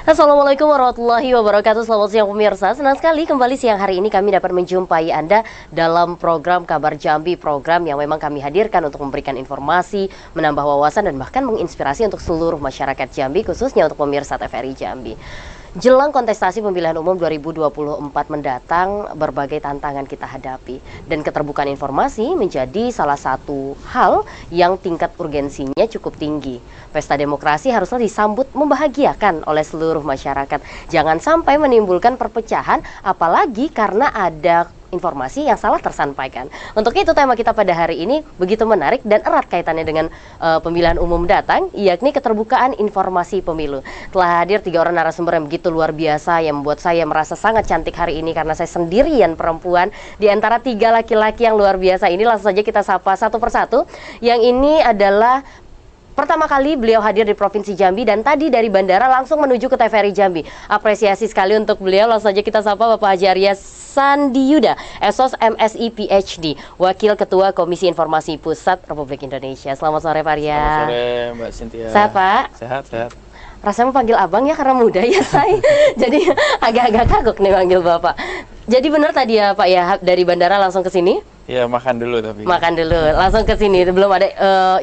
Assalamualaikum warahmatullahi wabarakatuh. Selamat siang pemirsa. Senang sekali kembali siang hari ini kami dapat menjumpai Anda dalam program Kabar Jambi, program yang memang kami hadirkan untuk memberikan informasi, menambah wawasan dan bahkan menginspirasi untuk seluruh masyarakat Jambi, khususnya untuk pemirsa TVRI Jambi. Jelang kontestasi pemilihan umum 2024 mendatang, berbagai tantangan kita hadapi dan keterbukaan informasi menjadi salah satu hal yang tingkat urgensinya cukup tinggi. Pesta demokrasi haruslah disambut membahagiakan oleh seluruh masyarakat. Jangan sampai menimbulkan perpecahan, apalagi karena ada informasi yang salah tersampaikan. Untuk itu tema kita pada hari ini begitu menarik dan erat kaitannya dengan pemilihan umum datang, yakni keterbukaan informasi pemilu. Telah hadir 3 orang narasumber yang begitu luar biasa yang membuat saya merasa sangat cantik hari ini karena saya sendirian perempuan di antara 3 laki-laki yang luar biasa ini. Langsung saja kita sapa satu persatu. Yang ini adalah pertama kali beliau hadir di Provinsi Jambi dan tadi dari bandara langsung menuju ke TVRI Jambi. Apresiasi sekali untuk beliau. Langsung saja kita sapa Bapak Haji Arya Sandiyuda, SOS MSI PhD, Wakil Ketua Komisi Informasi Pusat Republik Indonesia. Selamat sore Pak Arya. Selamat sore Mbak Cynthia. Sehat Pak? Sehat, sehat. Rasanya panggil abang ya karena muda ya saya. Jadi agak-agak kagok nih panggil Bapak. Jadi benar tadi ya Pak ya, dari bandara langsung ke sini? Iya, makan dulu tapi. Makan dulu, langsung ke sini. Belum ada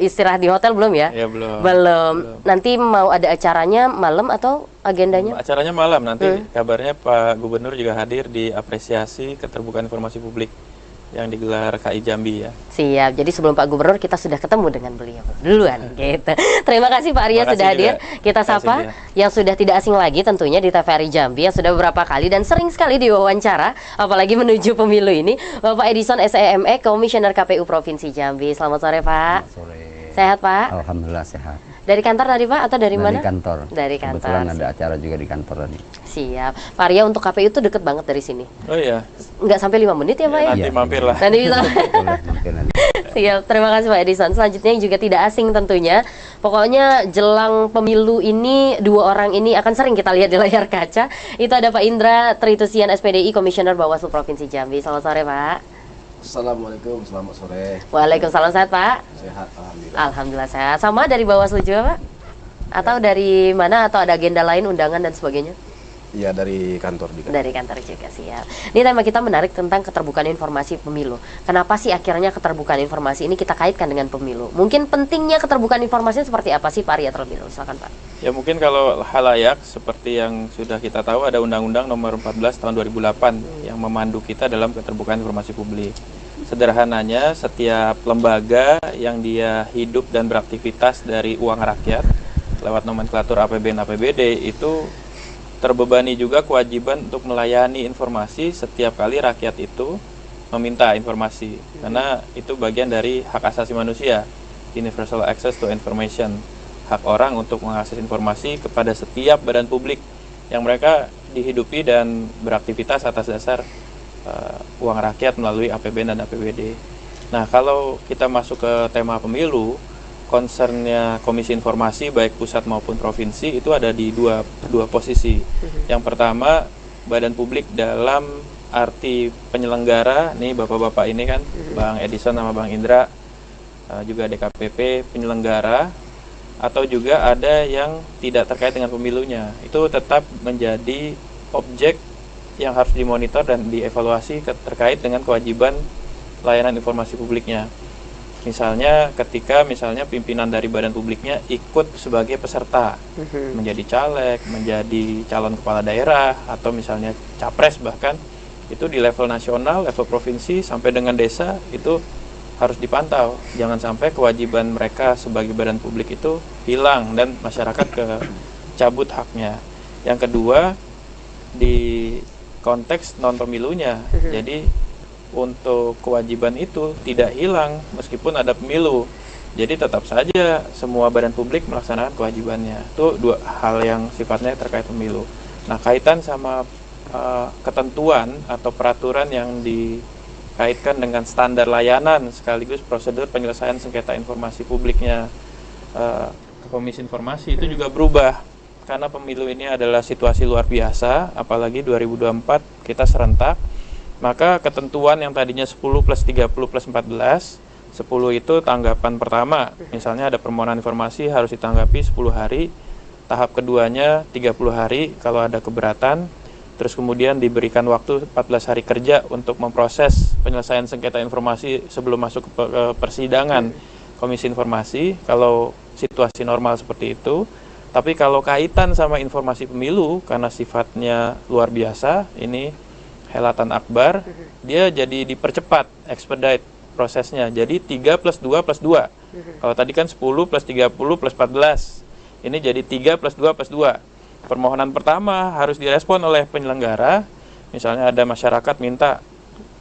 istirahat di hotel belum ya? Iya, belum. Belum. Nanti mau ada acaranya malam atau agendanya? Acaranya malam nanti. Kabarnya Pak Gubernur juga hadir di apresiasi keterbukaan informasi publik yang digelar KI Jambi ya. Siap. Jadi sebelum Pak Gubernur kita sudah ketemu dengan beliau duluan gitu. Terima kasih Pak Arya sudah hadir. Kita sapa yang sudah tidak asing lagi tentunya di TVRI Jambi yang sudah beberapa kali dan sering sekali diwawancara, apalagi menuju pemilu ini, Bapak Edison SEME, Komisioner KPU Provinsi Jambi. Selamat sore Pak. Selamat sore. Sehat Pak? Alhamdulillah sehat. Dari kantor tadi Pak atau dari mana? Dari kantor. Dari kantor. Kebetulan ada acara juga di kantor tadi. Siap. Pak Arya untuk KPU itu deket banget dari sini. Oh iya. Nggak sampai 5 menit ya Pak ya? Nanti mampir lah. Nanti bisa. Boleh mampir nanti. Siap, terima kasih Pak Edison. Selanjutnya yang juga tidak asing tentunya. Pokoknya jelang pemilu ini 2 orang ini akan sering kita lihat di layar kaca. Itu ada Pak Indra Tritusian SPDI, Komisioner Bawaslu Provinsi Jambi. Selamat sore Pak. Assalamualaikum, selamat sore. Waalaikumsalam, sehat Pak? Sehat, alhamdulillah. Alhamdulillah sehat. Sama dari Bawaslu juga Pak? Atau dari mana? Atau ada agenda lain, undangan dan sebagainya? Iya, dari kantor juga. Dari kantor juga, siap. Ini tema kita menarik tentang keterbukaan informasi pemilu. Kenapa sih akhirnya keterbukaan informasi ini kita kaitkan dengan pemilu? Mungkin pentingnya keterbukaan informasi seperti apa sih Pak Arya terlebih dahulu? Silakan Pak. Ya mungkin kalau halayak seperti yang sudah kita tahu ada Undang-Undang Nomor 14 Tahun 2008 yang memandu kita dalam keterbukaan informasi publik. Sederhananya, setiap lembaga yang dia hidup dan beraktivitas dari uang rakyat lewat nomenklatur APBN APBD itu terbebani juga kewajiban untuk melayani informasi setiap kali rakyat itu meminta informasi, karena itu bagian dari hak asasi manusia, universal access to information, hak orang untuk mengakses informasi kepada setiap badan publik yang mereka dihidupi dan beraktivitas atas dasar uang rakyat melalui APBN dan APBD. Nah, kalau kita masuk ke tema pemilu, concernnya Komisi Informasi baik pusat maupun provinsi itu ada di dua posisi. Yang pertama, badan publik dalam arti penyelenggara, nih bapak-bapak ini kan, Bang Edison sama Bang Indra, juga DKPP penyelenggara, atau juga ada yang tidak terkait dengan pemilunya. Itu tetap menjadi objek yang harus dimonitor dan dievaluasi terkait dengan kewajiban layanan informasi publiknya. Misalnya ketika pimpinan dari badan publiknya ikut sebagai peserta menjadi caleg, menjadi calon kepala daerah, atau misalnya capres, bahkan itu di level nasional, level provinsi sampai dengan desa itu harus dipantau. Jangan sampai kewajiban mereka sebagai badan publik itu hilang dan masyarakat cabut haknya. Yang kedua, di konteks non pemilunya. Jadi untuk kewajiban itu tidak hilang meskipun ada pemilu. Jadi tetap saja semua badan publik melaksanakan kewajibannya. Itu 2 hal yang sifatnya terkait pemilu. Nah, kaitan sama ketentuan atau peraturan yang dikaitkan dengan standar layanan sekaligus prosedur penyelesaian sengketa informasi publiknya Komisi Informasi itu juga berubah. Karena pemilu ini adalah situasi luar biasa, apalagi 2024 kita serentak, maka ketentuan yang tadinya 10 plus 30 plus 14, 10 itu tanggapan pertama, misalnya ada permohonan informasi harus ditanggapi 10 hari, Tahap keduanya 30 hari kalau ada keberatan. Terus kemudian diberikan waktu 14 hari kerja untuk memproses penyelesaian sengketa informasi sebelum masuk ke persidangan Komisi Informasi kalau situasi normal seperti itu. Tapi kalau kaitan sama informasi pemilu karena sifatnya luar biasa, ini helatan akbar, dia jadi dipercepat, expedite prosesnya. Jadi 3 plus 2 plus 2. Kalau tadi kan 10 plus 30 plus 14. Ini jadi 3 plus 2 plus 2. Permohonan pertama harus direspon oleh penyelenggara. Misalnya ada masyarakat minta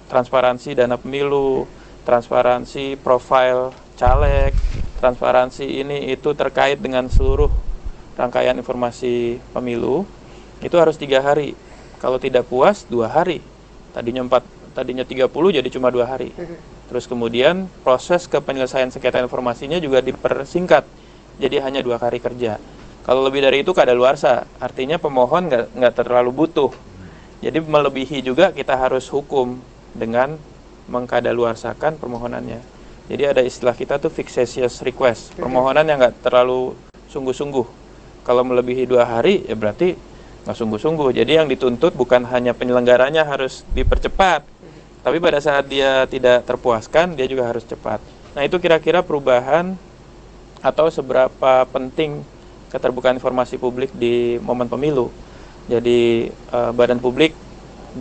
transparansi dana pemilu, transparansi profil caleg, transparansi ini itu terkait dengan seluruh rangkaian informasi pemilu, itu harus 3 hari. Kalau tidak puas 2 hari. Tadinya 30 jadi cuma 2 hari. Terus kemudian proses ke penyelesaian sengketa informasinya juga dipersingkat. Jadi hanya 2 hari kerja. Kalau lebih dari itu kadaluarsa, artinya pemohon nggak terlalu butuh. Jadi melebihi juga kita harus hukum dengan mengkadaluarsakan permohonannya. Jadi ada istilah kita tuh vexatious request, permohonan yang nggak terlalu sungguh-sungguh. Kalau melebihi 2 hari ya berarti nggak sungguh-sungguh. Jadi yang dituntut bukan hanya penyelenggaranya harus dipercepat, tapi pada saat dia tidak terpuaskan dia juga harus cepat. Nah itu kira-kira perubahan atau seberapa penting keterbukaan informasi publik di momen pemilu. Jadi badan publik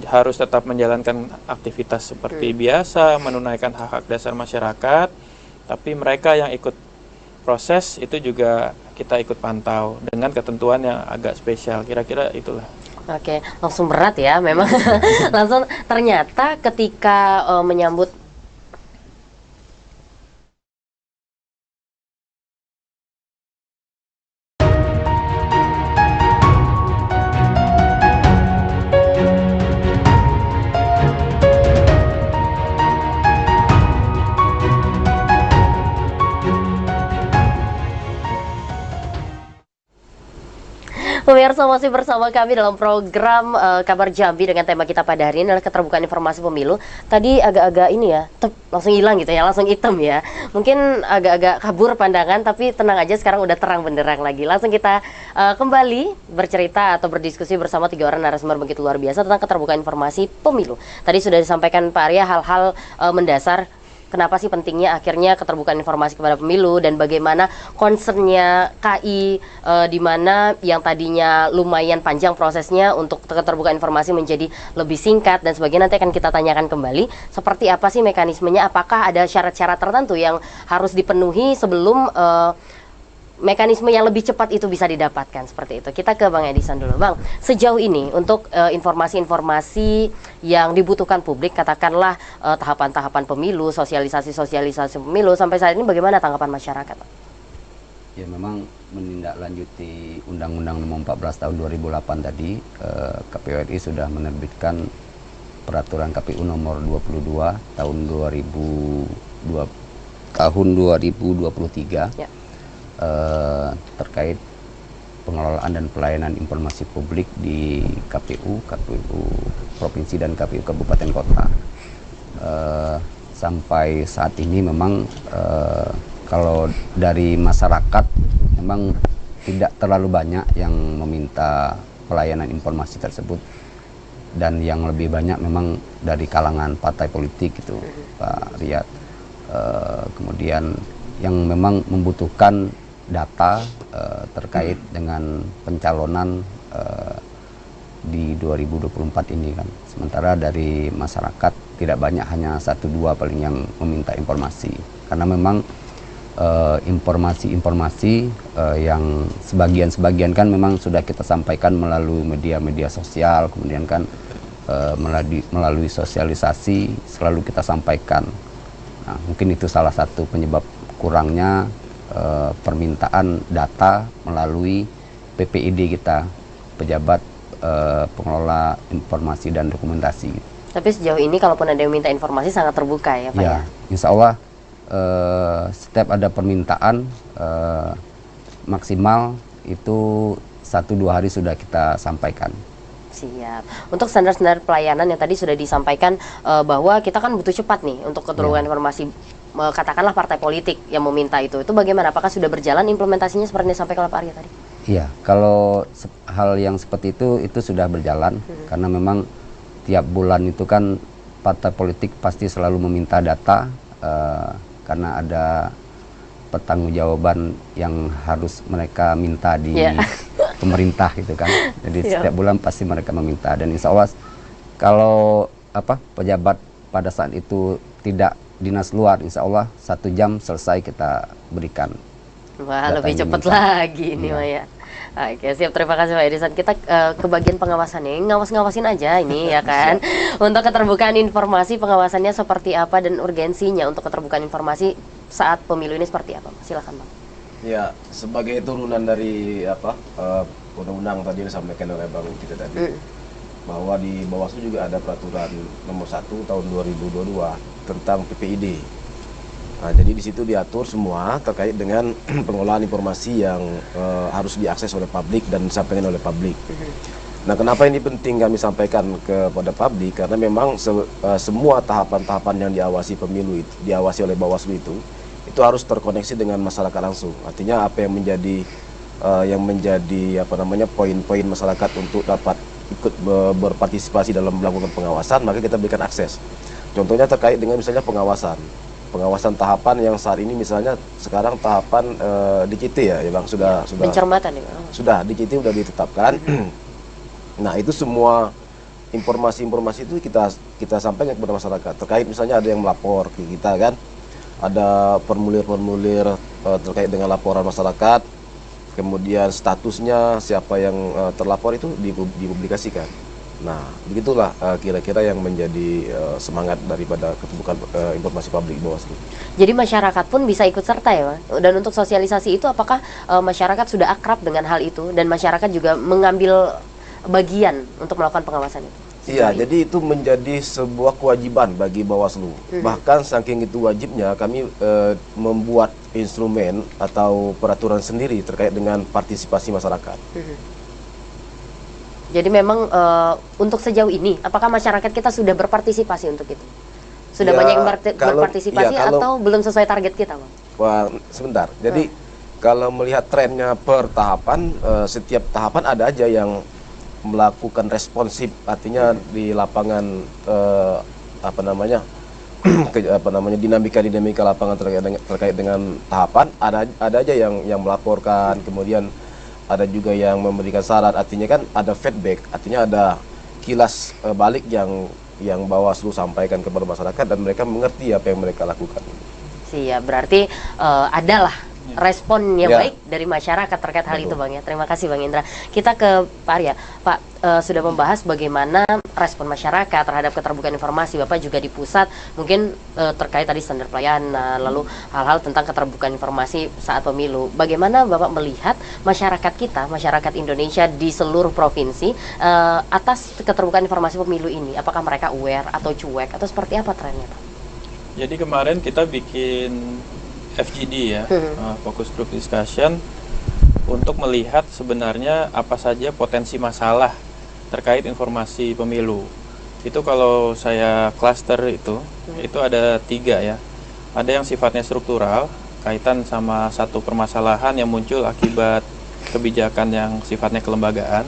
harus tetap menjalankan aktivitas seperti biasa, menunaikan hak-hak dasar masyarakat, tapi mereka yang ikut proses itu juga kita ikut pantau dengan ketentuan yang agak spesial, kira-kira itulah. Oke, langsung berat ya memang. Langsung ternyata ketika menyambut pemirsa masih bersama kami dalam program Kabar Jambi dengan tema kita pada hari ini adalah keterbukaan informasi pemilu. Tadi agak-agak ini ya, langsung hilang gitu ya, langsung hitam ya. Mungkin agak-agak kabur pandangan, tapi tenang aja sekarang udah terang benderang lagi. Langsung kita kembali bercerita atau berdiskusi bersama 3 orang narasumber begitu luar biasa tentang keterbukaan informasi pemilu. Tadi sudah disampaikan Pak Arya hal-hal mendasar. Kenapa sih pentingnya akhirnya keterbukaan informasi kepada pemilu dan bagaimana concernnya KI di mana yang tadinya lumayan panjang prosesnya untuk keterbukaan informasi menjadi lebih singkat dan sebagainya. Nanti akan kita tanyakan kembali seperti apa sih mekanismenya, apakah ada syarat-syarat tertentu yang harus dipenuhi sebelum mekanisme yang lebih cepat itu bisa didapatkan, seperti itu. Kita ke Bang Edison dulu. Bang, sejauh ini untuk informasi-informasi yang dibutuhkan publik, katakanlah tahapan-tahapan pemilu, sosialisasi pemilu, sampai saat ini bagaimana tanggapan masyarakat? Ya memang menindaklanjuti Undang-Undang Nomor 14 Tahun 2008 tadi, KPU RI sudah menerbitkan Peraturan KPU Nomor 22 Tahun 2023. Ya. Terkait pengelolaan dan pelayanan informasi publik di KPU Provinsi dan KPU Kabupaten Kota. Sampai saat ini memang kalau dari masyarakat memang tidak terlalu banyak yang meminta pelayanan informasi tersebut, dan yang lebih banyak memang dari kalangan partai politik itu, Pak Riyad. Kemudian yang memang membutuhkan data terkait dengan pencalonan di 2024 ini kan. Sementara dari masyarakat tidak banyak, hanya 1-2 paling yang meminta informasi. Karena memang informasi-informasi yang sebagian kan memang sudah kita sampaikan melalui media-media sosial, kemudian kan melalui sosialisasi selalu kita sampaikan. Nah, mungkin itu salah satu penyebab kurangnya permintaan data melalui PPID kita, pejabat pengelola informasi dan dokumentasi. Tapi sejauh ini kalaupun ada yang minta informasi sangat terbuka ya Pak ya? Insya Allah setiap ada permintaan maksimal itu 1-2 hari sudah kita sampaikan. Siap. Untuk standar-standar pelayanan yang tadi sudah disampaikan bahwa kita kan butuh cepat nih untuk keterbukaan informasi, katakanlah partai politik yang meminta itu bagaimana? Apakah sudah berjalan implementasinya seperti yang disampaikan oleh Pak Arya tadi? Iya, kalau hal yang seperti itu sudah berjalan karena memang tiap bulan itu kan partai politik pasti selalu meminta data karena ada pertanggungjawaban yang harus mereka minta di pemerintah gitu kan. Jadi setiap bulan pasti mereka meminta, dan insya Allah kalau pejabat pada saat itu tidak dinas luar, insya Allah 1 jam selesai kita berikan. Wah, lebih cepat lagi ini Maya. Oke, siap. Terima kasih Pak Edison. Kita ke bagian pengawasannya. Ngawas-ngawasin aja ini ya kan. Untuk keterbukaan informasi, pengawasannya seperti apa dan urgensinya untuk keterbukaan informasi saat pemilu ini seperti apa? Silakan Bang. Ya, sebagai turunan dari undang-undang tadi yang disampaikan oleh Bang kita tadi, bahwa di Bawaslu juga ada peraturan nomor 1 tahun 2022 tentang PPID. Nah, jadi di situ diatur semua terkait dengan pengolahan informasi yang harus diakses oleh publik dan disampaikan oleh publik. Nah, kenapa ini penting kami sampaikan kepada publik? Karena memang semua tahapan-tahapan yang diawasi pemilu itu, diawasi oleh Bawaslu itu harus terkoneksi dengan masyarakat langsung. Artinya apa yang menjadi poin-poin masyarakat untuk dapat ikut berpartisipasi dalam melakukan pengawasan, maka kita berikan akses. Contohnya terkait dengan misalnya pengawasan tahapan yang saat ini, misalnya sekarang tahapan DCT ya Bang, sudah pencermatan ya Bang. Sudah DCT sudah ditetapkan. Nah, itu semua informasi-informasi itu kita sampaikan kepada masyarakat. Terkait misalnya ada yang melapor ke kita kan, ada formulir-formulir terkait dengan laporan masyarakat, kemudian statusnya siapa yang terlapor itu dipublikasikan. Nah, begitulah kira-kira yang menjadi semangat daripada keterbukaan informasi publik Bawaslu. Jadi masyarakat pun bisa ikut serta ya Bang? Dan untuk sosialisasi itu apakah masyarakat sudah akrab dengan hal itu dan masyarakat juga mengambil bagian untuk melakukan pengawasan itu? Iya, jadi itu menjadi sebuah kewajiban bagi Bawaslu. Bahkan saking itu wajibnya kami membuat instrumen atau peraturan sendiri terkait dengan partisipasi masyarakat. Jadi memang untuk sejauh ini, apakah masyarakat kita sudah berpartisipasi untuk itu? Sudah banyak yang berpartisipasi atau belum sesuai target kita, Bang? Wah, sebentar. Jadi kalau melihat trennya per tahapan, setiap tahapan ada aja yang melakukan responsif, artinya di lapangan dinamika lapangan terkait dengan tahapan ada aja yang melaporkan, kemudian ada juga yang memberikan saran, artinya kan ada feedback, artinya ada kilas balik yang Bawaslu sampaikan kepada masyarakat dan mereka mengerti apa yang mereka lakukan. Siap, berarti adalah respon yang baik dari masyarakat terkait hal itu Bang ya. Terima kasih Bang Indra. Kita ke Pak Arya. Pak, sudah membahas bagaimana respon masyarakat terhadap keterbukaan informasi. Bapak juga di pusat mungkin terkait tadi standar pelayanan, lalu hal-hal tentang keterbukaan informasi saat pemilu. Bagaimana Bapak melihat masyarakat kita, masyarakat Indonesia di seluruh provinsi atas keterbukaan informasi pemilu ini? Apakah mereka aware atau cuek atau seperti apa trennya Pak? Jadi kemarin kita bikin FGD ya, Focus Group Discussion, untuk melihat sebenarnya apa saja potensi masalah terkait informasi pemilu. Itu kalau saya cluster itu ada 3 ya. Ada yang sifatnya struktural, kaitan sama satu permasalahan yang muncul akibat kebijakan yang sifatnya kelembagaan.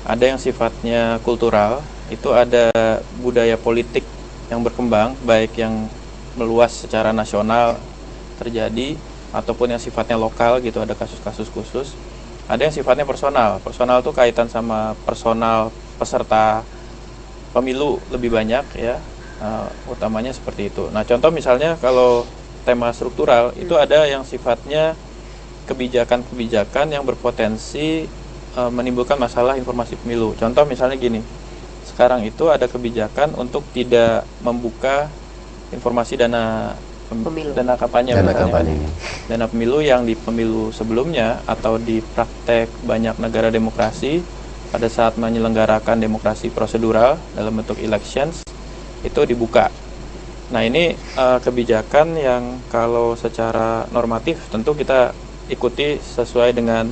Ada yang sifatnya kultural, itu ada budaya politik yang berkembang, baik yang meluas secara nasional terjadi ataupun yang sifatnya lokal gitu, ada kasus-kasus khusus. Ada yang sifatnya personal. Personal itu kaitan sama personal peserta pemilu lebih banyak ya, utamanya seperti itu. Nah, contoh misalnya kalau tema struktural itu ada yang sifatnya kebijakan-kebijakan yang berpotensi menimbulkan masalah informasi pemilu. Contoh misalnya gini, sekarang itu ada kebijakan untuk tidak membuka informasi dana kampanye, dana pemilu yang di pemilu sebelumnya atau di praktek banyak negara demokrasi pada saat menyelenggarakan demokrasi prosedural dalam bentuk elections itu dibuka. Nah, ini kebijakan yang kalau secara normatif tentu kita ikuti sesuai dengan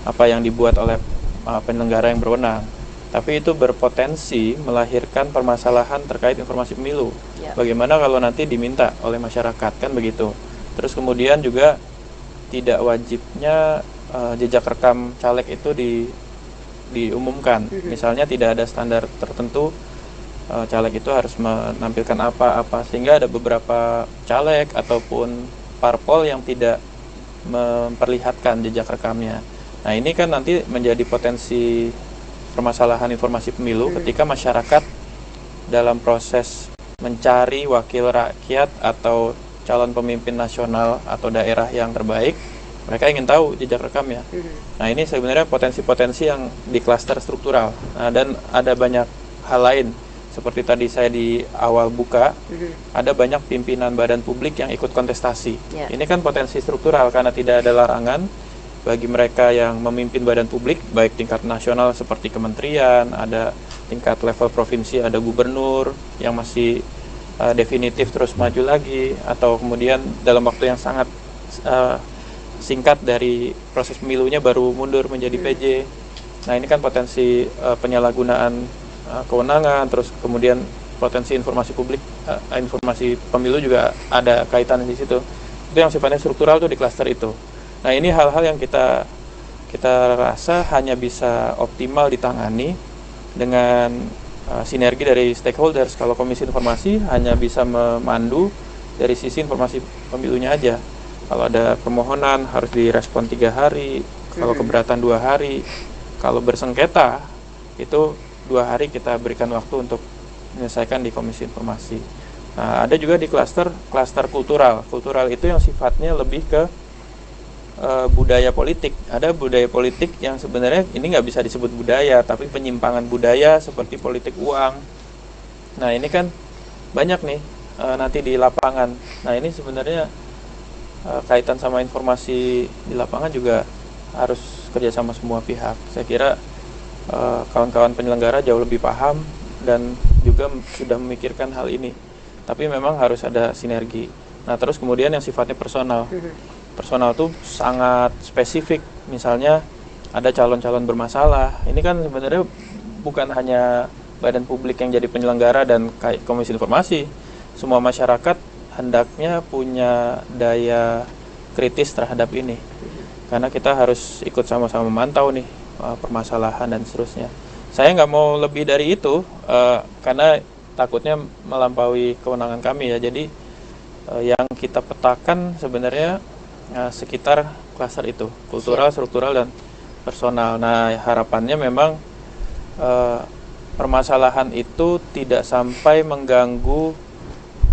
apa yang dibuat oleh penyelenggara yang berwenang. Tapi itu berpotensi melahirkan permasalahan terkait informasi pemilu. Bagaimana kalau nanti diminta oleh masyarakat, kan begitu. Terus kemudian juga tidak wajibnya jejak rekam caleg itu diumumkan. Misalnya tidak ada standar tertentu caleg itu harus menampilkan apa-apa, sehingga ada beberapa caleg ataupun parpol yang tidak memperlihatkan jejak rekamnya. Nah, ini kan nanti menjadi potensi permasalahan informasi pemilu ketika masyarakat dalam proses mencari wakil rakyat atau calon pemimpin nasional atau daerah yang terbaik, mereka ingin tahu jejak rekamnya. Nah, ini sebenarnya potensi-potensi yang di klaster struktural. Nah, dan ada banyak hal lain. Seperti tadi saya di awal buka, ada banyak pimpinan badan publik yang ikut kontestasi. Ini kan potensi struktural karena tidak ada larangan bagi mereka yang memimpin badan publik, baik tingkat nasional seperti kementerian, ada tingkat level provinsi, ada gubernur yang masih definitif terus maju lagi, atau kemudian dalam waktu yang sangat singkat dari proses pemilunya baru mundur menjadi PJ. Nah, ini kan potensi penyalahgunaan kewenangan, terus kemudian potensi informasi publik, informasi pemilu juga ada kaitan di situ. Itu yang sifatnya struktural tuh di klaster itu. Nah, ini hal-hal yang kita rasa hanya bisa optimal ditangani dengan sinergi dari stakeholders. Kalau Komisi Informasi hanya bisa memandu dari sisi informasi pemilunya aja. Kalau ada permohonan harus direspon 3 hari, kalau keberatan 2 hari, kalau bersengketa itu 2 hari kita berikan waktu untuk menyelesaikan di Komisi Informasi. Nah, ada juga di klaster kultural. Kultural itu yang sifatnya lebih ke budaya politik. Ada budaya politik yang sebenarnya ini nggak bisa disebut budaya, tapi penyimpangan budaya seperti politik uang. Nah, ini kan banyak nih nanti di lapangan. Nah, ini sebenarnya kaitan sama informasi di lapangan juga harus kerjasama semua pihak. Saya kira kawan-kawan penyelenggara jauh lebih paham dan juga sudah memikirkan hal ini. Tapi memang harus ada sinergi. Nah, terus kemudian yang sifatnya personal. Personal tuh sangat spesifik. Misalnya ada calon-calon bermasalah. Ini kan sebenarnya bukan hanya badan publik yang jadi penyelenggara dan Komisi Informasi. Semua masyarakat hendaknya punya daya kritis terhadap ini. Karena kita harus ikut sama-sama memantau nih permasalahan dan seterusnya. Saya nggak mau lebih dari itu karena takutnya melampaui kewenangan kami ya. Jadi yang kita petakan sebenarnya sekitar klaster itu, kultural, struktural, dan personal. Nah, harapannya memang permasalahan itu tidak sampai mengganggu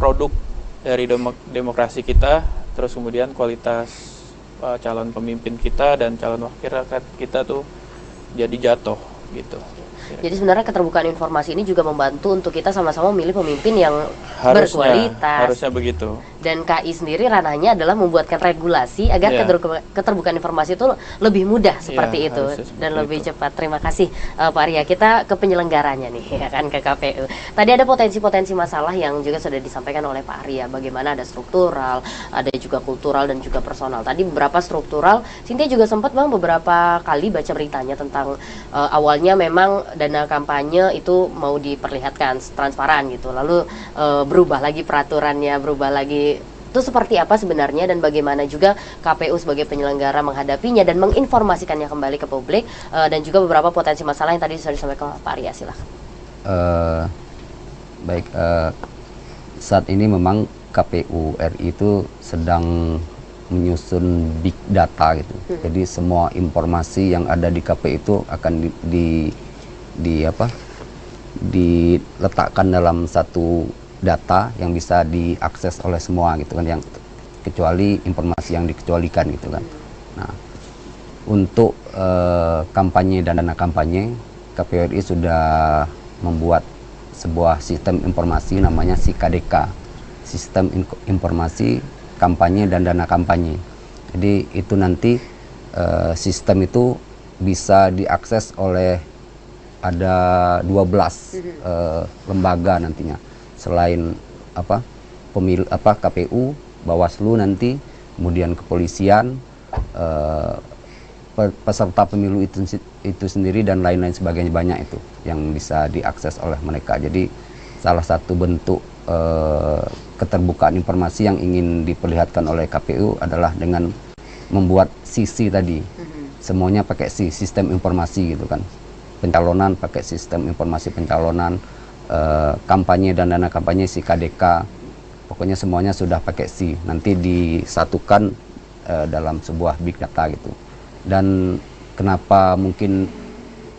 produk dari demokrasi kita, terus kemudian kualitas calon pemimpin kita dan calon wakil rakyat kita tuh jadi jatuh gitu. Jadi sebenarnya keterbukaan informasi ini juga membantu untuk kita sama-sama memilih pemimpin yang berkualitas. Harusnya begitu. Dan KI sendiri ranahnya adalah membuatkan regulasi agar keterbukaan informasi itu lebih mudah seperti itu dan lebih cepat. Terima kasih Pak Arya. Kita ke penyelenggaranya nih, ya kan, ke KPU. Tadi ada potensi-potensi masalah yang juga sudah disampaikan oleh Pak Arya. Bagaimana ada struktural, ada juga kultural dan juga personal. Tadi beberapa struktural, Cynthia juga sempat beberapa kali baca beritanya tentang awalnya memang dana kampanye itu mau diperlihatkan transparan gitu, lalu berubah lagi peraturannya, berubah lagi. Itu seperti apa sebenarnya dan bagaimana juga KPU sebagai penyelenggara menghadapinya dan menginformasikannya kembali ke publik, dan juga beberapa potensi masalah yang tadi sudah disampaikan Pak Arya. Silahkan. Baik, saat ini memang KPU RI itu sedang menyusun big data gitu. Jadi semua informasi yang ada di KPU itu akan diletakkan dalam satu data yang bisa diakses oleh semua gitu kan, yang kecuali informasi yang dikecualikan gitu kan. Nah, untuk kampanye dan dana kampanye, KPU RI sudah membuat sebuah sistem informasi namanya SIKADK, Sistem Informasi Kampanye dan Dana Kampanye. Jadi itu nanti sistem itu bisa diakses oleh ada 12 lembaga nantinya, selain KPU, Bawaslu nanti, kemudian kepolisian, peserta pemilu itu sendiri dan lain-lain sebagainya, banyak itu yang bisa diakses oleh mereka. Jadi salah satu bentuk keterbukaan informasi yang ingin diperlihatkan oleh KPU adalah dengan membuat sisi tadi, semuanya pakai sistem informasi gitu kan. Pencalonan pakai sistem informasi pencalonan, kampanye dan dana kampanye si KDK, pokoknya semuanya sudah pakai nanti disatukan dalam sebuah big data gitu. Dan kenapa mungkin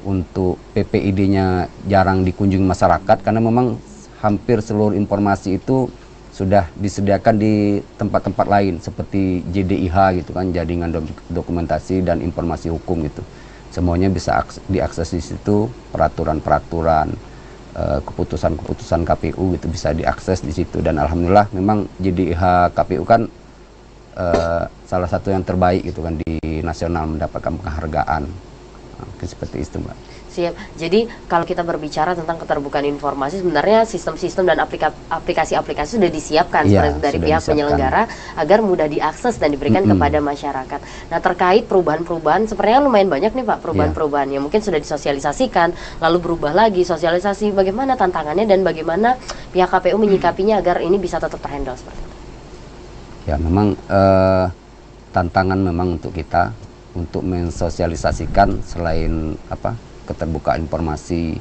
untuk PPID-nya jarang dikunjungi masyarakat, karena memang hampir seluruh informasi itu sudah disediakan di tempat-tempat lain seperti JDIH gitu kan, jaringan dokumentasi dan informasi hukum gitu. Semuanya bisa diakses di situ, peraturan-peraturan, keputusan-keputusan KPU gitu bisa diakses di situ. Dan alhamdulillah memang JDIH KPU kan salah satu yang terbaik gitu kan di nasional, mendapatkan penghargaan. Seperti itu, Mbak. Siap. Jadi kalau kita berbicara tentang keterbukaan informasi, sebenarnya sistem-sistem dan aplikasi-aplikasi sudah disiapkan seperti itu dari pihak penyelenggara agar mudah diakses dan diberikan kepada masyarakat. Nah, terkait perubahan-perubahan, sepertinya lumayan banyak nih Pak, perubahan-perubahan yang mungkin sudah disosialisasikan, lalu berubah lagi sosialisasi. Bagaimana tantangannya dan bagaimana pihak KPU menyikapinya agar ini bisa tetap terhandle seperti itu? Ya, memang tantangan memang untuk kita untuk mensosialisasikan selain keterbukaan informasi,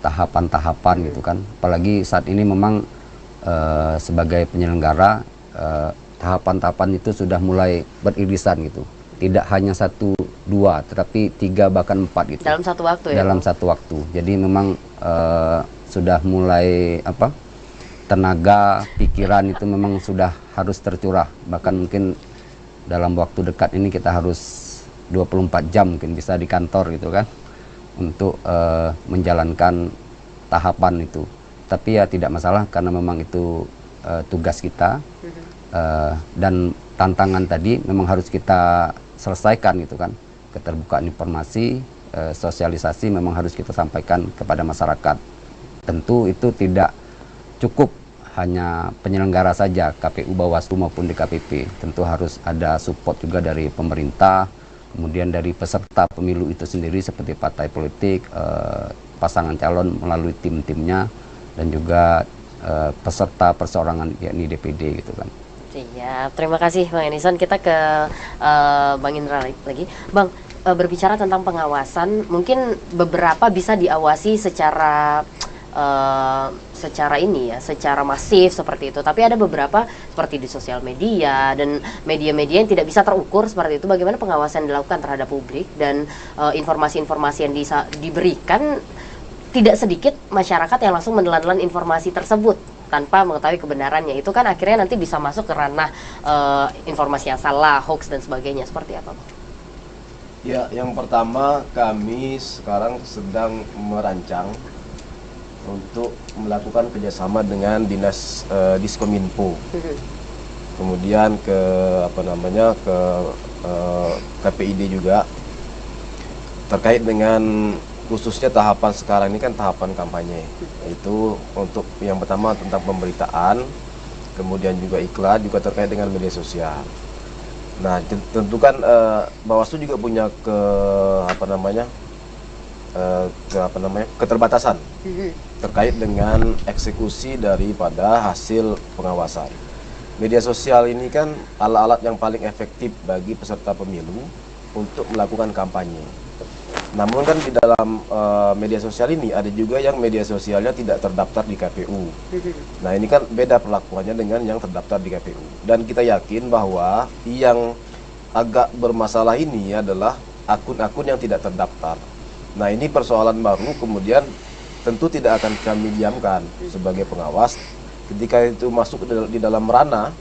tahapan-tahapan gitu kan. Apalagi saat ini memang sebagai penyelenggara tahapan-tahapan itu sudah mulai beririsan gitu. Tidak hanya 1, 2, tetapi 3 bahkan 4 gitu. Dalam satu waktu ya? Dalam satu waktu. Jadi memang sudah mulai tenaga, pikiran itu memang sudah harus tercurah. Bahkan mungkin dalam waktu dekat ini kita harus 24 jam mungkin bisa di kantor gitu kan, untuk menjalankan tahapan itu. Tapi ya tidak masalah karena memang itu tugas kita, dan tantangan tadi memang harus kita selesaikan gitu kan. Keterbukaan informasi, sosialisasi memang harus kita sampaikan kepada masyarakat. Tentu itu tidak cukup hanya penyelenggara saja, KPU, Bawaslu maupun DKPP. Tentu harus ada support juga dari pemerintah, kemudian dari peserta pemilu itu sendiri seperti partai politik, pasangan calon melalui tim-timnya, dan juga peserta perseorangan yakni DPD gitu kan. Iya, terima kasih Bang Edison. Kita ke Bang Indra lagi. Bang, berbicara tentang pengawasan, mungkin beberapa bisa diawasi secara secara masif seperti itu. Tapi ada beberapa seperti di sosial media dan media-media yang tidak bisa terukur seperti itu. Bagaimana pengawasan dilakukan terhadap publik dan informasi-informasi yang diberikan, tidak sedikit masyarakat yang langsung menelan informasi tersebut tanpa mengetahui kebenarannya. Itu kan akhirnya nanti bisa masuk ke ranah informasi yang salah, hoax dan sebagainya. Seperti apa, Bang? Ya, yang pertama kami sekarang sedang merancang untuk melakukan kerjasama dengan dinas Diskominfo, kemudian ke KPID juga terkait dengan khususnya tahapan sekarang ini kan tahapan kampanye, itu untuk yang pertama tentang pemberitaan, kemudian juga iklan, juga terkait dengan media sosial. Nah, tentu kan Bawaslu juga punya keterbatasan terkait dengan eksekusi daripada hasil pengawasan. Media sosial ini kan alat-alat yang paling efektif bagi peserta pemilu untuk melakukan kampanye. Namun kan di dalam media sosial ini ada juga yang media sosialnya tidak terdaftar di KPU. Nah, ini kan beda perlakuannya dengan yang terdaftar di KPU. Dan kita yakin bahwa yang agak bermasalah ini adalah akun-akun yang tidak terdaftar. Nah, ini persoalan baru, kemudian tentu tidak akan kami diamkan sebagai pengawas. Ketika itu masuk di dalam ranah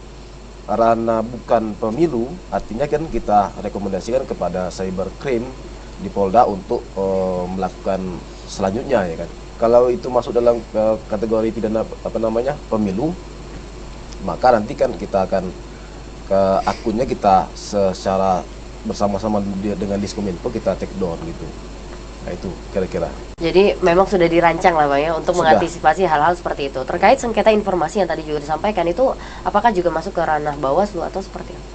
bukan pemilu, artinya kan kita rekomendasikan kepada cybercrime di Polda untuk melakukan selanjutnya, ya kan. Kalau itu masuk dalam kategori pidana pemilu, maka nanti kan kita akan ke akunnya kita secara bersama-sama dengan Diskominfo kita take down gitu. Nah, itu kira-kira. Jadi memang sudah dirancang lah Bang ya untuk Sudah. mengantisipasi hal-hal seperti itu. Terkait sengketa informasi yang tadi juga disampaikan itu, apakah juga masuk ke ranah Bawaslu atau seperti apa?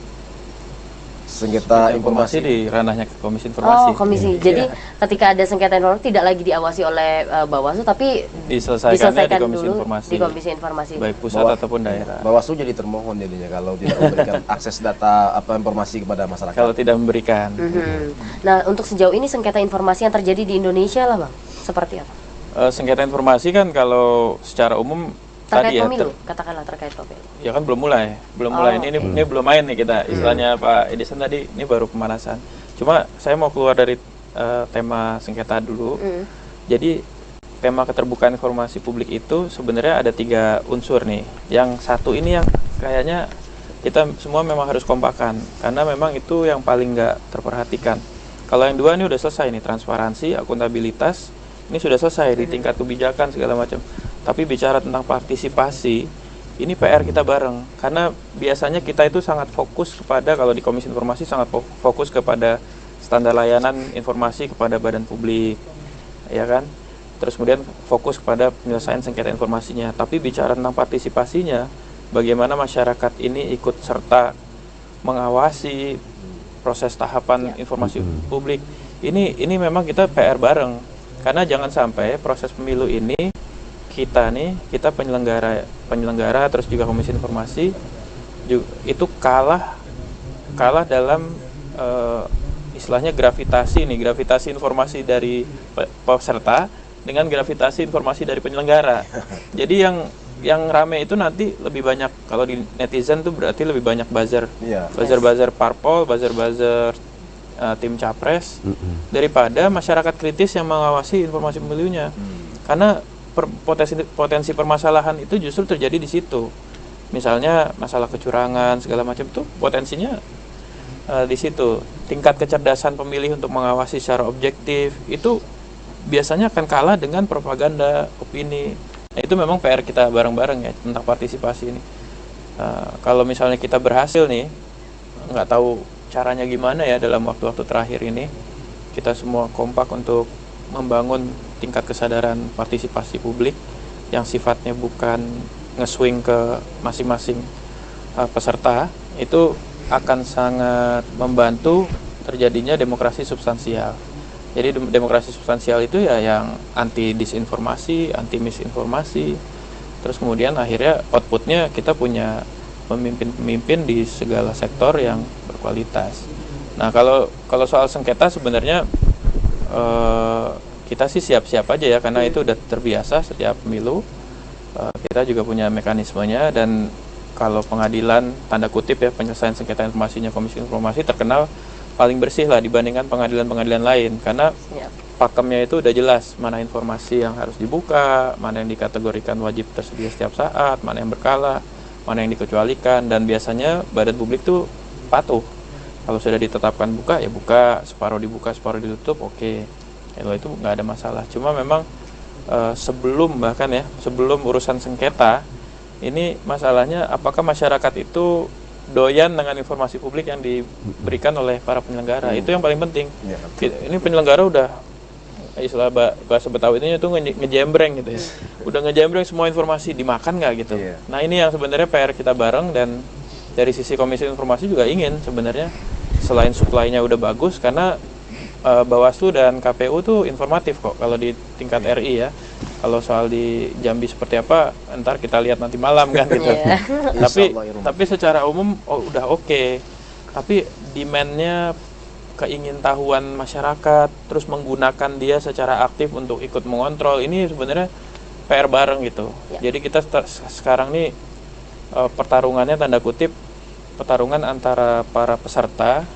sengketa informasi di ranahnya Komisi Informasi. Oh, komisi. Jadi ketika ada sengketa informasi tidak lagi diawasi oleh Bawaslu, tapi diselesaikan di Komisi dulu Informasi. di Komisi Informasi. Baik pusat ataupun daerah. Bawaslu jadi termohon jadinya kalau tidak memberikan akses data informasi kepada masyarakat. Kalau tidak memberikan. Nah, untuk sejauh ini sengketa informasi yang terjadi di Indonesia lah, Bang, seperti apa? Sengketa informasi kan kalau secara umum Terkait tadi pemilu, katakanlah terkait pemilu. ya kan belum mulai. Ini belum main nih kita. Istilahnya Pak Edison tadi, ini baru pemanasan. Cuma saya mau keluar dari tema sengketa dulu. Jadi tema keterbukaan informasi publik itu sebenarnya ada 3 unsur nih. Yang satu ini yang kayaknya kita semua memang harus kompakan, karena memang itu yang paling nggak terperhatikan. Kalau yang 2 ini udah selesai nih, transparansi, akuntabilitas, ini sudah selesai di tingkat kebijakan segala macam. Tapi bicara tentang partisipasi, ini PR kita bareng, karena biasanya kita itu sangat fokus kepada, kalau di Komisi Informasi sangat fokus kepada standar layanan informasi kepada badan publik, ya kan? Terus kemudian fokus kepada penyelesaian sengketa informasinya. Tapi bicara tentang partisipasinya, bagaimana masyarakat ini ikut serta mengawasi proses tahapan informasi publik, ini memang kita PR bareng, karena jangan sampai proses pemilu ini kita penyelenggara terus juga Komisi Informasi itu kalah dalam istilahnya gravitasi informasi dari peserta dengan gravitasi informasi dari penyelenggara. Jadi yang rame itu nanti lebih banyak, kalau di netizen tuh berarti lebih banyak buzzer parpol, buzzer tim capres daripada masyarakat kritis yang mengawasi informasi pemilunya. Karena potensi permasalahan itu justru terjadi di situ. Misalnya masalah kecurangan segala macam tuh potensinya di situ. Tingkat kecerdasan pemilih untuk mengawasi secara objektif itu biasanya akan kalah dengan propaganda opini. Nah, itu memang PR kita bareng-bareng ya tentang partisipasi ini. Kalau misalnya kita berhasil nih, nggak tahu caranya gimana ya dalam waktu-waktu terakhir ini, kita semua kompak untuk membangun tingkat kesadaran partisipasi publik yang sifatnya bukan nge-swing ke masing-masing peserta, itu akan sangat membantu terjadinya demokrasi substansial. Jadi demokrasi substansial itu ya yang anti disinformasi, anti misinformasi. Terus kemudian akhirnya outputnya kita punya pemimpin-pemimpin di segala sektor yang berkualitas. Nah, kalau soal sengketa sebenarnya kita sih siap-siap aja ya, karena itu udah terbiasa setiap pemilu. Kita juga punya mekanismenya, dan kalau pengadilan tanda kutip ya penyelesaian sengketa informasinya Komisi Informasi terkenal paling bersih lah dibandingkan pengadilan-pengadilan lain, karena pakemnya itu udah jelas mana informasi yang harus dibuka, mana yang dikategorikan wajib tersedia setiap saat, mana yang berkala, mana yang dikecualikan, dan biasanya badan publik tuh patuh. Kalau sudah ditetapkan buka ya buka, separuh dibuka separuh ditutup, oke. Itu nggak ada masalah. Cuma memang sebelum urusan sengketa ini masalahnya apakah masyarakat itu doyan dengan informasi publik yang diberikan oleh para penyelenggara. Itu yang paling penting. Ini penyelenggara udah istilah bahasa Betawi itu ngejembreng gitu ya. Udah ngejembreng semua informasi, dimakan nggak gitu. Nah, ini yang sebenarnya PR kita bareng, dan dari sisi Komisi Informasi juga ingin sebenarnya selain supply-nya udah bagus, karena Bawaslu dan KPU tuh informatif kok kalau di tingkat RI ya. Kalau soal di Jambi seperti apa, ntar kita lihat nanti malam kan gitu. Tapi secara umum udah oke. Tapi demand-nya, keingintahuan masyarakat, terus menggunakan dia secara aktif untuk ikut mengontrol, ini sebenarnya PR bareng gitu. Jadi kita sekarang nih pertarungannya tanda kutip pertarungan antara para peserta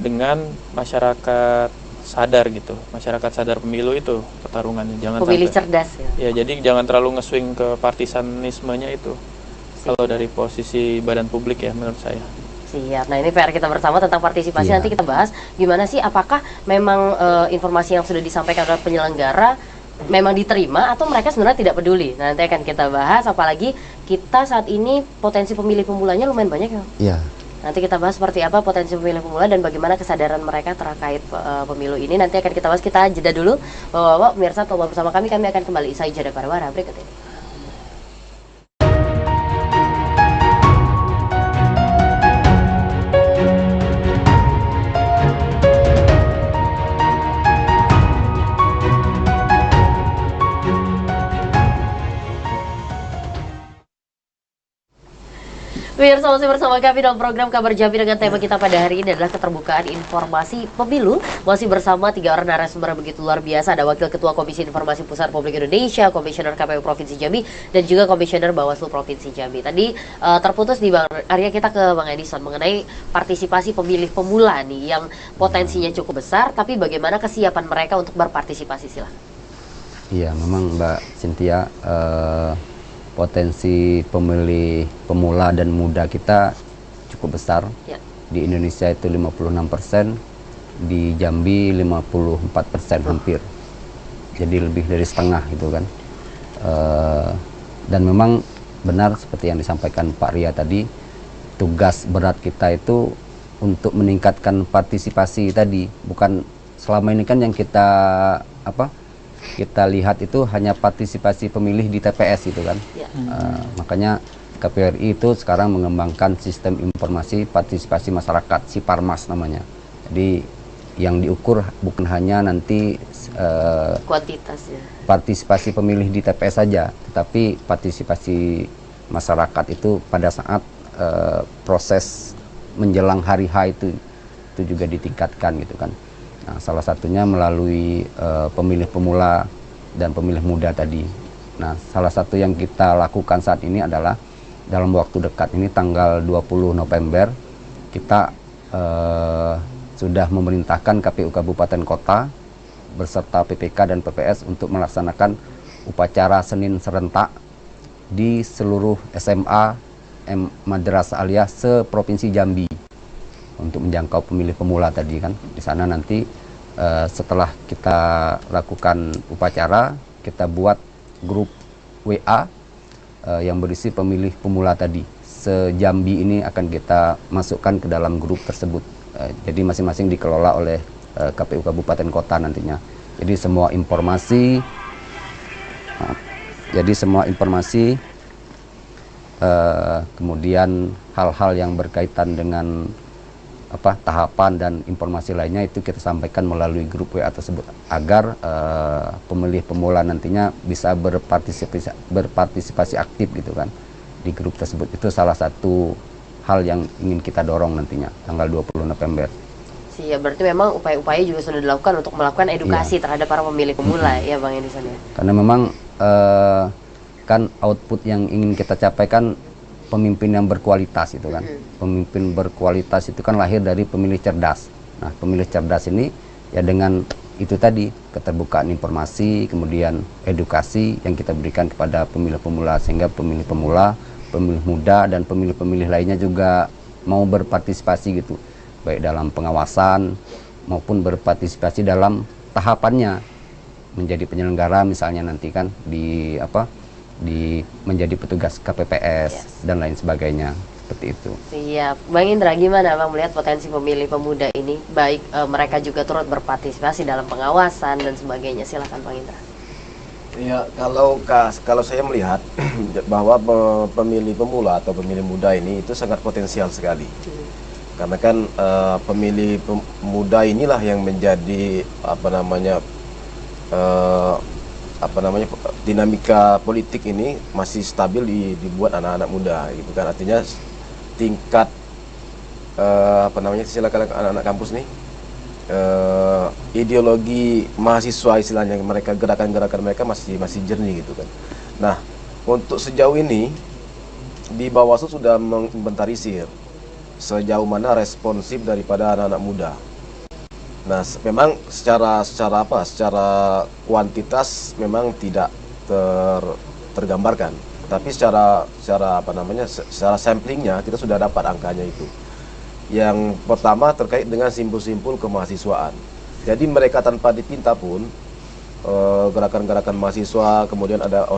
dengan masyarakat sadar gitu, masyarakat sadar pemilu itu pertarungannya. Jangan pemilih sampai, cerdas ya. Jadi jangan terlalu nge-swing ke partisanismenya itu. Kalau dari posisi badan publik ya menurut saya. Siap. Nah, ini PR kita bersama tentang partisipasi. Nanti kita bahas gimana sih, apakah memang informasi yang sudah disampaikan oleh penyelenggara memang diterima atau mereka sebenarnya tidak peduli. Nah, nanti akan kita bahas, apalagi kita saat ini potensi pemilih pemulanya lumayan banyak ya. Iya. Nanti kita bahas seperti apa potensi pemilih pemula dan bagaimana kesadaran mereka terkait pemilu ini. Nanti akan kita bahas. Kita jeda dulu. Bapak-bapak, pemirsa, tetaplah bersama kami akan kembali usai jeda pariwara berikut ini. Pemirsa masih bersama kami dalam program Kabar Jambi dengan tema kita pada hari ini adalah keterbukaan informasi pemilu. Masih bersama 3 orang narasumber begitu luar biasa. Ada Wakil Ketua Komisi Informasi Pusat Republik Indonesia, Komisioner KPU Provinsi Jambi, dan juga Komisioner Bawaslu Provinsi Jambi. Tadi terputus di Bang Arya, kita ke Bang Edison mengenai partisipasi pemilih pemula nih yang potensinya cukup besar, tapi bagaimana kesiapan mereka untuk berpartisipasi, silakan. Iya, memang Mbak Cynthia, potensi pemilih pemula dan muda kita cukup besar. Ya. Di Indonesia itu 56%, di Jambi 54% hampir. Jadi lebih dari setengah gitu kan. Dan memang benar seperti yang disampaikan Pak Ria tadi, tugas berat kita itu untuk meningkatkan partisipasi tadi. Bukan selama ini kan yang kita lihat itu hanya partisipasi pemilih di TPS gitu kan. Ya. Makanya KPU RI itu sekarang mengembangkan sistem informasi partisipasi masyarakat, SIPARMAS namanya. Jadi yang diukur bukan hanya nanti Kuantitas ya. partisipasi pemilih di TPS saja, tetapi partisipasi masyarakat itu pada saat proses menjelang hari H itu juga ditingkatkan gitu kan. Nah, salah satunya melalui pemilih pemula dan pemilih muda tadi. Nah, salah satu yang kita lakukan saat ini adalah dalam waktu dekat ini tanggal 20 November kita sudah memerintahkan KPU Kabupaten Kota beserta PPK dan PPS untuk melaksanakan upacara Senin serentak di seluruh SMA Madrasah Aliyah se-Provinsi Jambi untuk menjangkau pemilih pemula tadi kan. Di sana nanti setelah kita lakukan upacara, kita buat grup WA yang berisi pemilih pemula tadi. Se-Jambi ini akan kita masukkan ke dalam grup tersebut. Jadi masing-masing dikelola oleh KPU Kabupaten Kota nantinya. Jadi semua informasi kemudian hal-hal yang berkaitan dengan tahapan dan informasi lainnya itu kita sampaikan melalui grup WA tersebut agar pemilih pemula nantinya bisa berpartisipasi aktif gitu kan di grup tersebut. Itu salah satu hal yang ingin kita dorong nantinya tanggal 20 November. Ya, berarti memang upaya-upaya juga sudah dilakukan untuk melakukan edukasi terhadap para pemilih pemula ya Bang Edison ya. Karena memang kan output yang ingin kita capai kan pemimpin yang berkualitas itu kan. Pemimpin berkualitas itu kan lahir dari pemilih cerdas. Nah, pemilih cerdas ini ya dengan itu tadi, keterbukaan informasi, kemudian edukasi yang kita berikan kepada pemilih pemula sehingga pemilih pemula, pemilih muda dan pemilih-pemilih lainnya juga mau berpartisipasi gitu. Baik dalam pengawasan maupun berpartisipasi dalam tahapannya menjadi penyelenggara misalnya nanti kan di menjadi petugas KPPS dan lain sebagainya seperti itu. Siap. Bang Indra, gimana Bang melihat potensi pemilih pemuda ini? Baik mereka juga turut berpartisipasi dalam pengawasan dan sebagainya. Silakan Bang Indra. Ya, kalau saya melihat bahwa pemilih pemula atau pemilih muda ini itu sangat potensial sekali. Karena kan pemilih muda inilah yang menjadi dinamika politik ini masih stabil dibuat anak-anak muda gitu kan. Artinya tingkat silakan anak-anak kampus nih ideologi mahasiswa istilahnya mereka, gerakan-gerakan mereka masih jernih gitu kan. Nah, untuk sejauh ini di Bawaslu sudah menginventarisir sejauh mana responsif daripada anak-anak muda. Nah, memang secara kuantitas memang tidak tergambarkan, tapi secara samplingnya kita sudah dapat angkanya itu. Yang pertama terkait dengan simpul-simpul kemahasiswaan. Jadi mereka tanpa dipinta pun gerakan-gerakan mahasiswa, kemudian ada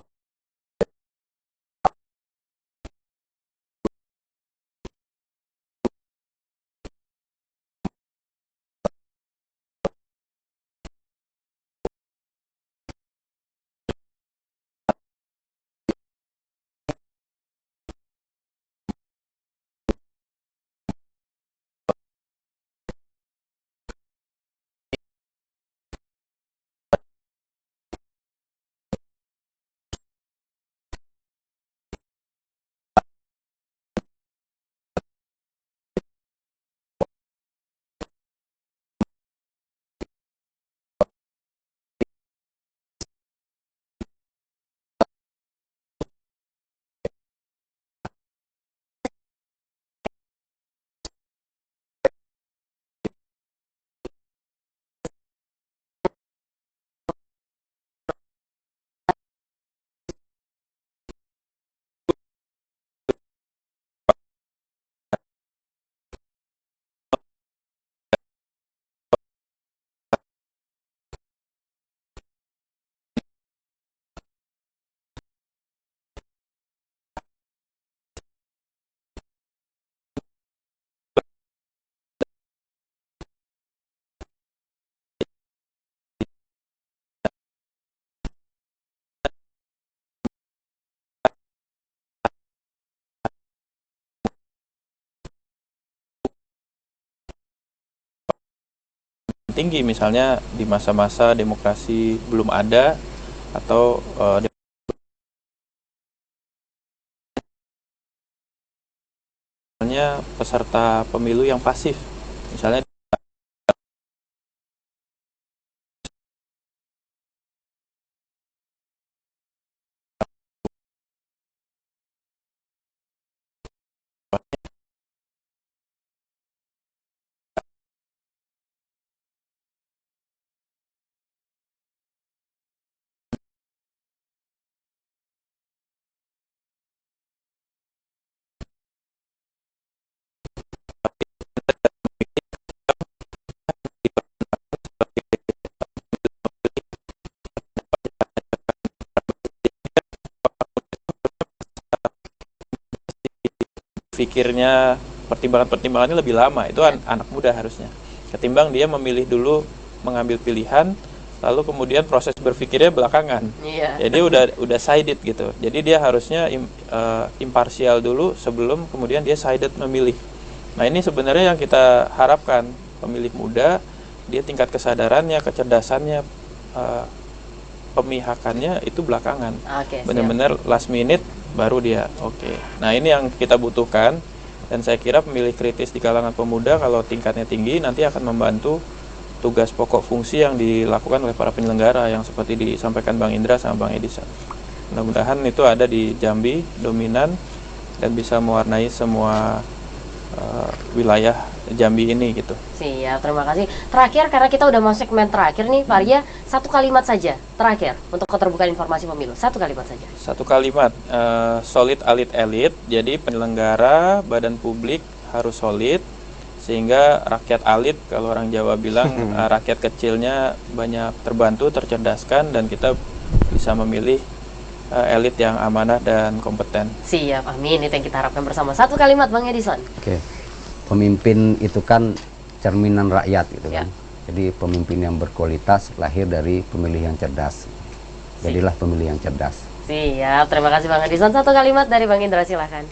tinggi, misalnya di masa-masa demokrasi belum ada atau misalnya peserta pemilu yang pasif, misalnya pikirnya, pertimbangan-pertimbangannya lebih lama, itu anak muda harusnya, ketimbang dia memilih dulu, mengambil pilihan, lalu kemudian proses berpikirnya belakangan. Jadi udah sided gitu. Jadi dia harusnya imparsial dulu sebelum kemudian dia sided memilih. Nah ini sebenarnya yang kita harapkan, pemilih muda, dia tingkat kesadarannya, kecerdasannya, pemihakannya itu belakangan. Benar-benar last minute baru dia oke. Nah ini yang kita butuhkan, dan saya kira pemilih kritis di kalangan pemuda kalau tingkatnya tinggi nanti akan membantu tugas pokok fungsi yang dilakukan oleh para penyelenggara yang seperti disampaikan Bang Indra sama Bang Edison. Mudah-mudahan itu ada di Jambi dominan dan bisa mewarnai semua wilayah Jambi ini gitu. Siap, terima kasih. Terakhir, karena kita udah masuk segmen terakhir nih Pak Arya, satu kalimat saja terakhir untuk keterbukaan informasi pemilu, satu kalimat saja. Satu kalimat, solid alit elit. Jadi penyelenggara, badan publik harus solid sehingga rakyat alit, kalau orang Jawa bilang rakyat kecilnya banyak terbantu, tercerdaskan, dan kita bisa memilih elit yang amanah dan kompeten. Siap, amin. Itu yang kita harapkan bersama. Satu kalimat Bang Edison. Oke. Pemimpin itu kan cerminan rakyat gitu kan. Jadi pemimpin yang berkualitas lahir dari pemilih yang cerdas. Jadilah pemilih yang cerdas. Siap, terima kasih Bang Edison. Satu kalimat dari Bang Indra, silahkan.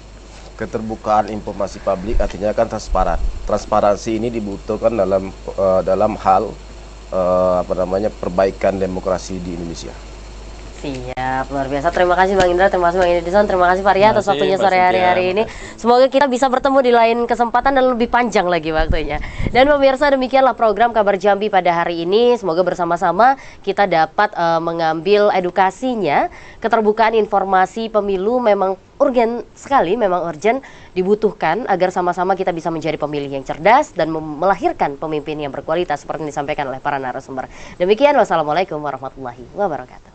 Keterbukaan informasi publik artinya kan transparan. Transparansi ini dibutuhkan dalam hal perbaikan demokrasi di Indonesia. Siap, luar biasa. Terima kasih Bang Indra, terima kasih Bang Edison, terima kasih Pak Arya atas waktunya sore hari ini. Semoga kita bisa bertemu di lain kesempatan dan lebih panjang lagi waktunya. Dan pemirsa, demikianlah program Kabar Jambi pada hari ini. Semoga bersama-sama kita dapat mengambil edukasinya. Keterbukaan informasi pemilu memang urgen sekali, memang urgent, dibutuhkan agar sama-sama kita bisa menjadi pemilih yang cerdas dan melahirkan pemimpin yang berkualitas seperti yang disampaikan oleh para narasumber. Demikian, wassalamualaikum warahmatullahi wabarakatuh.